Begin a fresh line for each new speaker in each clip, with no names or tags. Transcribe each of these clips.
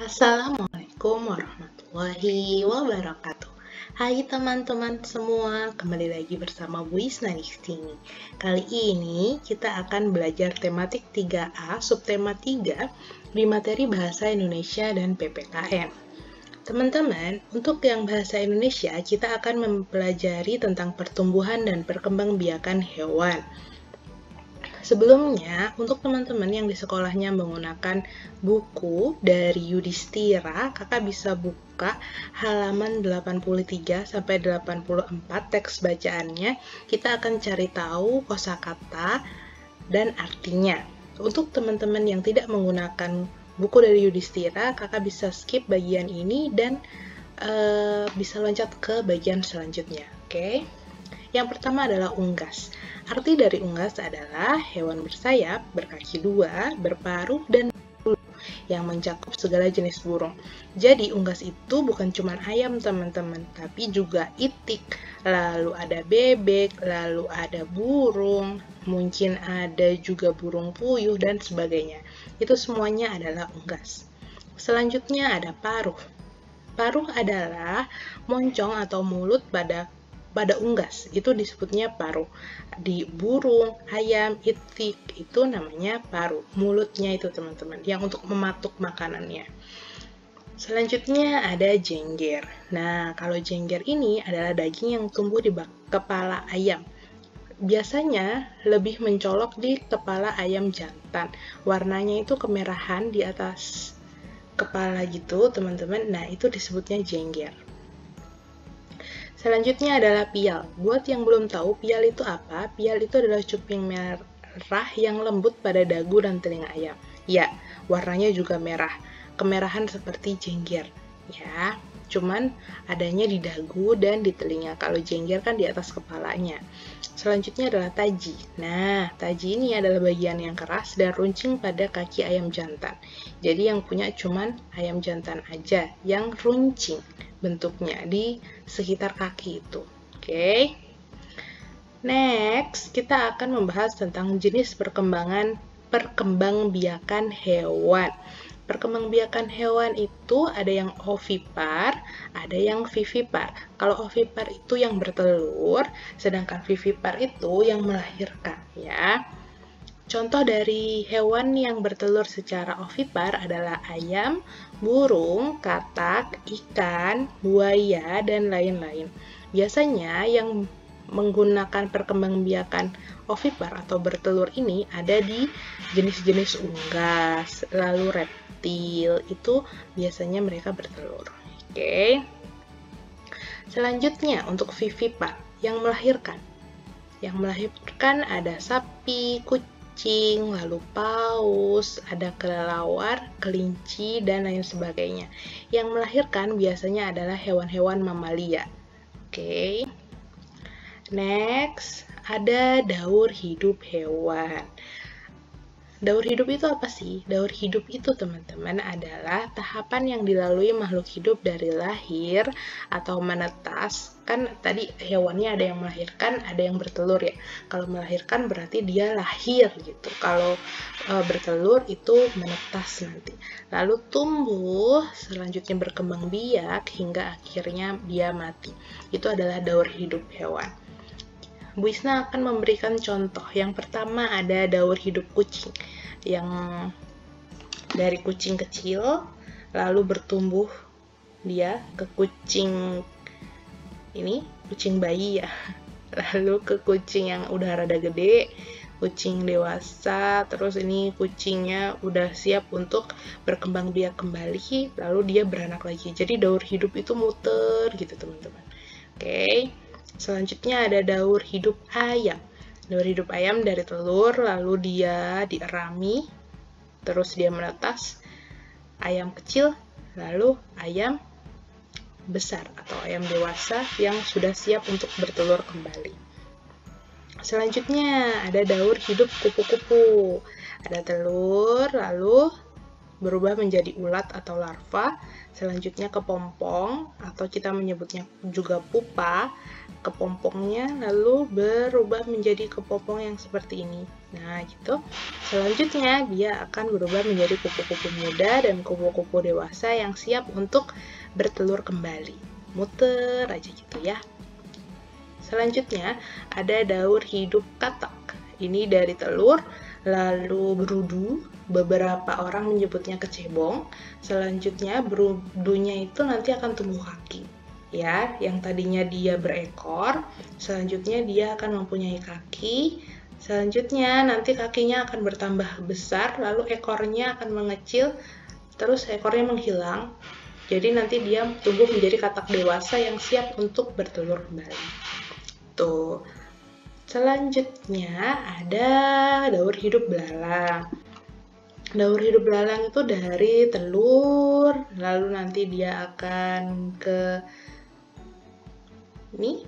Assalamualaikum warahmatullahi wabarakatuh. Hai teman-teman semua, kembali lagi bersama Bu Isna di sini. Kali ini kita akan belajar tematik 3A, subtema 3 di materi Bahasa Indonesia dan PPKN. Teman-teman, untuk yang Bahasa Indonesia, kita akan mempelajari tentang pertumbuhan dan perkembangbiakan hewan. Sebelumnya, untuk teman-teman yang di sekolahnya menggunakan buku dari Yudhistira, kakak bisa buka halaman 83 sampai 84 teks bacaannya. Kita akan cari tahu kosakata dan artinya. Untuk teman-teman yang tidak menggunakan buku dari Yudhistira, kakak bisa skip bagian ini dan bisa loncat ke bagian selanjutnya. Oke? Yang pertama adalah unggas. Arti dari unggas adalah hewan bersayap, berkaki dua, berparuh, dan berbulu yang mencakup segala jenis burung. Jadi unggas itu bukan cuma ayam teman-teman, tapi juga itik, lalu ada bebek, lalu ada burung, mungkin ada juga burung puyuh, dan sebagainya. Itu semuanya adalah unggas. Selanjutnya ada paruh. Paruh adalah moncong atau mulut pada unggas, itu disebutnya paruh. Di burung, ayam, itik, itu namanya paruh. Mulutnya itu teman-teman, yang untuk mematuk makanannya. Selanjutnya ada jengger. Nah, kalau jengger ini adalah daging yang tumbuh di kepala ayam. Biasanya lebih mencolok di kepala ayam jantan. Warnanya itu kemerahan di atas kepala gitu, teman-teman. Nah, itu disebutnya jengger. Selanjutnya adalah pial. Buat yang belum tahu, pial itu apa? Pial itu adalah cuping merah yang lembut pada dagu dan telinga ayam. Ya, warnanya juga merah. Kemerahan seperti jengger. Ya, cuman adanya di dagu dan di telinga. Kalau jengger kan di atas kepalanya. Selanjutnya adalah taji. Nah, taji ini adalah bagian yang keras dan runcing pada kaki ayam jantan. Jadi yang punya cuman ayam jantan aja yang runcing bentuknya di sekitar kaki itu. Oke. Next, kita akan membahas tentang jenis perkembangbiakan hewan. Perkembangbiakan hewan itu ada yang ovipar, ada yang vivipar. Kalau ovipar itu yang bertelur, sedangkan vivipar itu yang melahirkan, ya. Contoh dari hewan yang bertelur secara ovipar adalah ayam, burung, katak, ikan, buaya, dan lain-lain. Biasanya yang menggunakan perkembangbiakan ovipar atau bertelur ini ada di jenis-jenis unggas, lalu reptil, itu biasanya mereka bertelur. Oke. Selanjutnya untuk vivipar, yang melahirkan. Yang melahirkan ada sapi, kucing, lalu paus, ada kelelawar, kelinci, dan lain sebagainya. Yang melahirkan biasanya adalah hewan-hewan mamalia. Oke. Next, ada daur hidup hewan. Daur hidup itu apa sih? Daur hidup itu teman-teman adalah tahapan yang dilalui makhluk hidup dari lahir atau menetas. Kan tadi hewannya ada yang melahirkan, ada yang bertelur ya. Kalau melahirkan berarti dia lahir gitu. Kalau bertelur itu menetas nanti. Lalu tumbuh, selanjutnya berkembang biak hingga akhirnya dia mati. Itu adalah daur hidup hewan. Bu Isna akan memberikan contoh. Yang pertama ada daur hidup kucing, yang dari kucing kecil lalu bertumbuh dia ke kucing ini, kucing bayi ya, lalu ke kucing yang udah rada gede, kucing dewasa, terus ini kucingnya udah siap untuk berkembang biak kembali, lalu dia beranak lagi. Jadi daur hidup itu muter gitu teman-teman. Oke. Selanjutnya ada daur hidup ayam. Daur hidup ayam dari telur, lalu dia dierami, terus dia menetas, ayam kecil, lalu ayam besar atau ayam dewasa yang sudah siap untuk bertelur kembali. Selanjutnya ada daur hidup kupu-kupu. Ada telur, lalu berubah menjadi ulat atau larva, selanjutnya kepompong atau kita menyebutnya juga pupa, kepompongnya lalu berubah menjadi kepompong yang seperti ini. Nah, gitu. Selanjutnya dia akan berubah menjadi kupu-kupu muda dan kupu-kupu dewasa yang siap untuk bertelur kembali. Muter aja gitu ya. Selanjutnya ada daur hidup katak. Ini dari telur, lalu berudu, beberapa orang menyebutnya kecebong. Selanjutnya berudunya itu nanti akan tumbuh kaki. Ya, yang tadinya dia berekor, selanjutnya dia akan mempunyai kaki. Selanjutnya nanti kakinya akan bertambah besar, lalu ekornya akan mengecil, terus ekornya menghilang. Jadi nanti dia tumbuh menjadi katak dewasa yang siap untuk bertelur kembali. Tuh. Selanjutnya ada daur hidup belalang. Daur hidup belalang itu dari telur, lalu nanti dia akan ke ini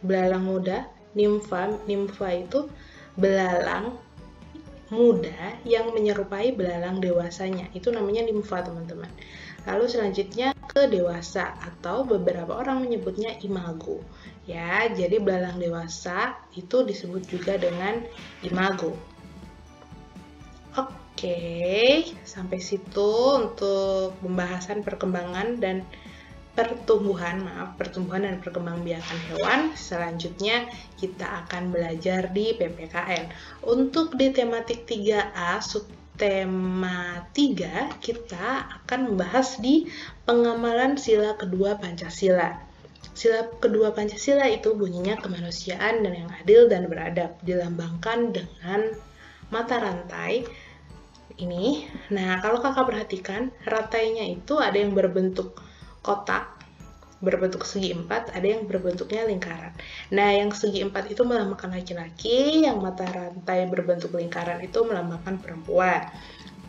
belalang muda, nimfa. Nimfa itu belalang muda yang menyerupai belalang dewasanya. Itu namanya nimfa, teman-teman. Lalu selanjutnya ke dewasa atau beberapa orang menyebutnya imago. Ya, jadi belalang dewasa itu disebut juga dengan imago. Oke, sampai situ untuk pembahasan perkembangan dan pertumbuhan dan perkembangbiakan hewan. Selanjutnya kita akan belajar di PPKN. Untuk di tematik 3A, subtema 3, kita akan membahas di pengamalan sila kedua Pancasila. Sila kedua Pancasila itu bunyinya kemanusiaan dan yang adil dan beradab, dilambangkan dengan mata rantai ini. Nah, kalau kakak perhatikan, rantainya itu ada yang berbentuk kotak, berbentuk segi empat, ada yang berbentuknya lingkaran. Nah, yang segi empat itu melambangkan laki-laki, yang mata rantai berbentuk lingkaran itu melambangkan perempuan.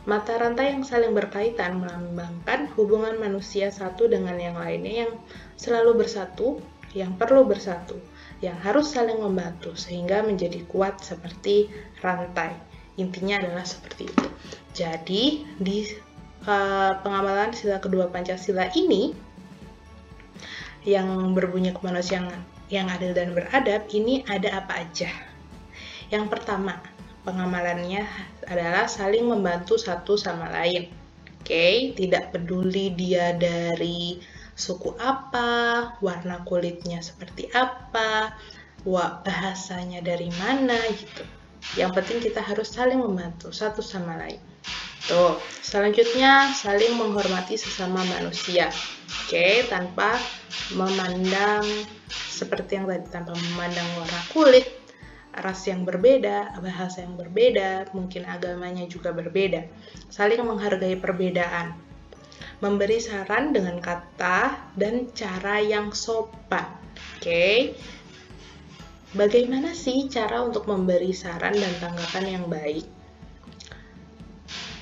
Mata rantai yang saling berkaitan melambangkan hubungan manusia satu dengan yang lainnya yang selalu bersatu, yang perlu bersatu, yang harus saling membantu sehingga menjadi kuat seperti rantai. Intinya adalah seperti itu. Jadi di pengamalan sila kedua Pancasila ini yang berbunyi kemanusiaan yang adil dan beradab, ini ada apa aja? Yang pertama, pengamalannya adalah saling membantu satu sama lain. Oke, tidak peduli dia dari suku apa, warna kulitnya seperti apa, bahasanya dari mana gitu. Yang penting kita harus saling membantu satu sama lain. Tuh, selanjutnya saling menghormati sesama manusia. Oke, tanpa memandang seperti yang tadi, tanpa memandang warna kulit, ras yang berbeda, bahasa yang berbeda, mungkin agamanya juga berbeda. Saling menghargai perbedaan. Memberi saran dengan kata dan cara yang sopan. Oke. Bagaimana sih cara untuk memberi saran dan tanggapan yang baik?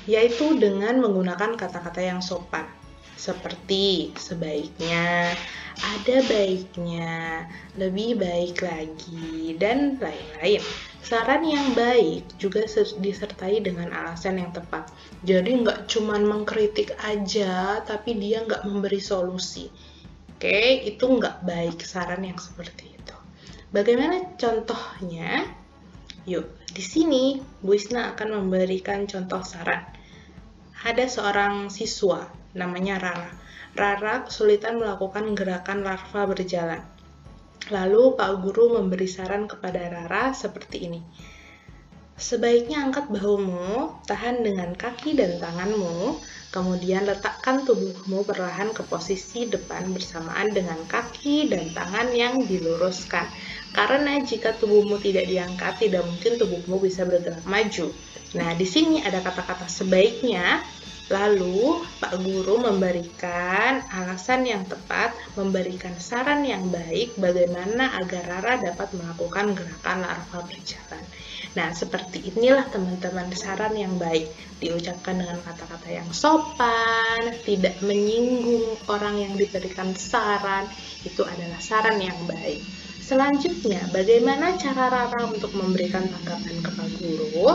Yaitu dengan menggunakan kata-kata yang sopan. Seperti sebaiknya, ada baiknya, lebih baik lagi, dan lain-lain. Saran yang baik juga disertai dengan alasan yang tepat. Jadi nggak cuma mengkritik aja, tapi dia nggak memberi solusi. Oke, itu nggak baik saran yang seperti itu. Bagaimana contohnya? Yuk, di sini Bu Isna akan memberikan contoh saran. Ada seorang siswa, namanya Rara. Rara kesulitan melakukan gerakan larva berjalan. Lalu Pak Guru memberi saran kepada Rara seperti ini. Sebaiknya angkat bahumu, tahan dengan kaki dan tanganmu, kemudian letakkan tubuhmu perlahan ke posisi depan bersamaan dengan kaki dan tangan yang diluruskan. Karena jika tubuhmu tidak diangkat, tidak mungkin tubuhmu bisa bergerak maju. Nah, di sini ada kata-kata sebaiknya. Lalu, Pak Guru memberikan alasan yang tepat, memberikan saran yang baik bagaimana agar Rara dapat melakukan gerakan larva berjalan. Nah, seperti inilah teman-teman saran yang baik. Diucapkan dengan kata-kata yang sopan, tidak menyinggung orang yang diberikan saran, itu adalah saran yang baik. Selanjutnya, bagaimana cara Rara untuk memberikan tanggapan ke Pak Guru?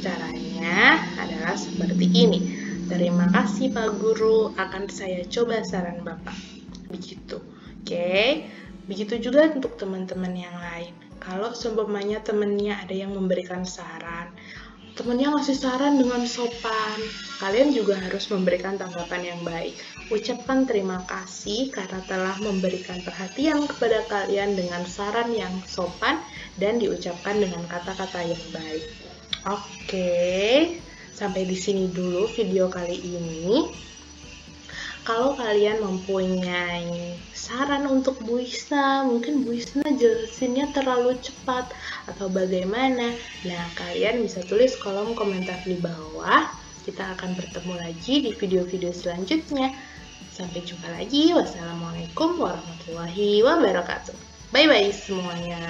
Caranya adalah seperti ini. Terima kasih Pak Guru, akan saya coba saran Bapak. Begitu. Oke, begitu juga untuk teman-teman yang lain. Kalau seumpamanya temennya ada yang memberikan saran, temennya ngasih saran dengan sopan, kalian juga harus memberikan tanggapan yang baik. Ucapkan terima kasih karena telah memberikan perhatian kepada kalian dengan saran yang sopan dan diucapkan dengan kata-kata yang baik. Oke, sampai di sini dulu video kali ini. Kalau kalian mempunyai saran untuk Bu Isna, mungkin Bu Isna jelasinnya terlalu cepat atau bagaimana, nah kalian bisa tulis kolom komentar di bawah. Kita akan bertemu lagi di video-video selanjutnya. Sampai jumpa lagi. Wassalamualaikum warahmatullahi wabarakatuh. Bye-bye semuanya.